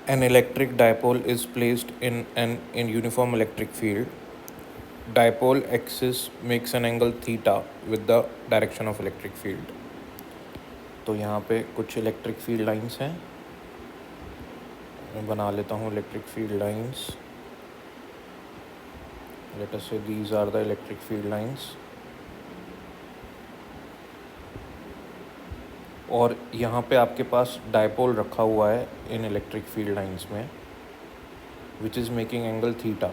An electric dipole is placed in uniform electric field. Dipole axis makes an angle theta with the direction of electric field. तो यहाँ पे कुछ electric field lines हैं, मैं बना लेता हूँ electric field lines. Let us say these are the electric field lines. और यहाँ पे आपके पास डायपोल रखा हुआ है इन इलेक्ट्रिक फील्ड लाइंस में, which is making angle theta.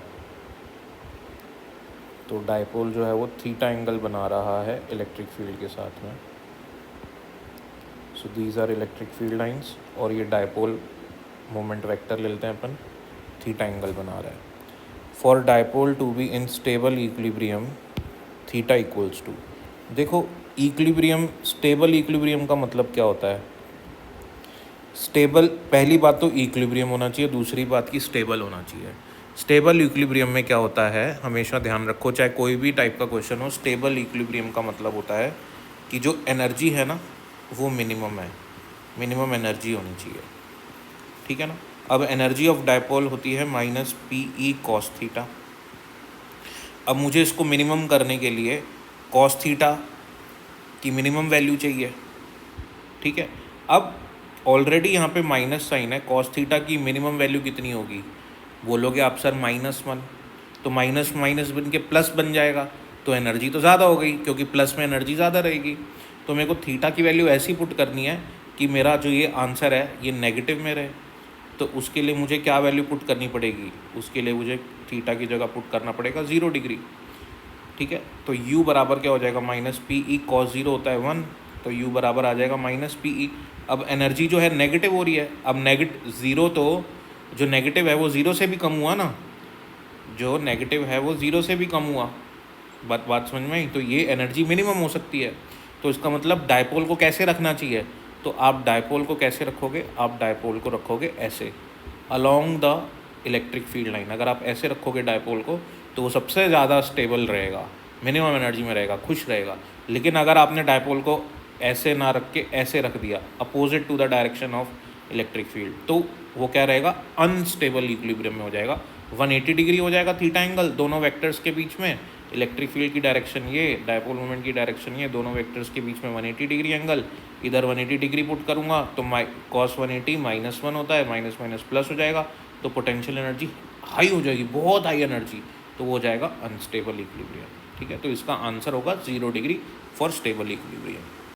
तो डायपोल जो है वो थीटा एंगल बना रहा है इलेक्ट्रिक फील्ड के साथ में. So these are electric field lines और ये डायपोल मोमेंट वेक्टर ले लेते हैं अपन, थीटा एंगल बना रहा है. For dipole to be in stable equilibrium theta equals to. देखो इक्विलिब्रियम, स्टेबल इक्विलिब्रियम का मतलब क्या होता है? स्टेबल, पहली बात तो इक्विलिब्रियम होना चाहिए, दूसरी बात की स्टेबल होना चाहिए. स्टेबल इक्विलिब्रियम में क्या होता है, हमेशा ध्यान रखो, चाहे कोई भी टाइप का क्वेश्चन हो, स्टेबल इक्विलिब्रियम का मतलब होता है कि जो एनर्जी है ना वो मिनिमम है, मिनिमम एनर्जी होनी चाहिए. ठीक है ना. अब एनर्जी ऑफ डायपोल होती है minus P E cos theta. अब मुझे इसको मिनिमम करने के लिए कॉस थीटा की मिनिमम वैल्यू चाहिए. ठीक है. अब ऑलरेडी यहाँ पे माइनस साइन है, कॉस थीटा की मिनिमम वैल्यू कितनी होगी? बोलोगे आप सर -1, तो माइनस माइनस बन के प्लस बन जाएगा, तो एनर्जी तो ज़्यादा हो गई, क्योंकि प्लस में एनर्जी ज़्यादा रहेगी. तो मेरे को थीटा की वैल्यू ऐसी पुट करनी है कि मेरा जो ये आंसर है ये नेगेटिव में रहे. तो उसके लिए मुझे क्या वैल्यू पुट करनी पड़ेगी? उसके लिए मुझे थीटा की जगह पुट करना पड़ेगा 0 डिग्री. ठीक है. तो u बराबर क्या हो जाएगा? माइनस पी ई कॉस 0 होता है 1, तो u बराबर आ जाएगा माइनस पी ई. अब एनर्जी जो है नेगेटिव हो रही है. अब ज़ीरो, तो जो नेगेटिव है वो 0 से भी कम हुआ ना, जो नेगेटिव है वो 0 से भी कम हुआ. बात समझ में आई? तो ये एनर्जी मिनिमम हो सकती है. तो इसका मतलब डायपोल को कैसे रखना चाहिए? तो आप डायपोल को कैसे रखोगे? आप डायपोल को रखोगे ऐसे, along the electric field line. अगर आप ऐसे रखोगे डायपोल को तो वो सबसे ज़्यादा स्टेबल रहेगा, मिनिमम एनर्जी में रहेगा, खुश रहेगा. लेकिन अगर आपने डायपोल को ऐसे ना रख के ऐसे रख दिया, opposite to the direction of electric field, तो वो क्या रहेगा? अनस्टेबल इक्विलिब्रियम में हो जाएगा. 180 डिग्री हो जाएगा थीटा एंगल दोनों वेक्टर्स के बीच में. इलेक्ट्रिक फील्ड की डायरेक्शन ये, डायपोल मोमेंट की डायरेक्शन ये, दोनों वेक्टर्स के बीच में 180 डिग्री एंगल. इधर 180 डिग्री पुट करूँगा तो कॉस 180 -1 होता है, माइनस माइनस प्लस हो जाएगा. तो पोटेंशियल एनर्जी हाई हो जाएगी, बहुत हाई एनर्जी, तो वो हो जाएगा अनस्टेबल इक्विलिब्रियम. ठीक है. तो इसका आंसर होगा 0 डिग्री फॉर स्टेबल इक्विलिब्रियम.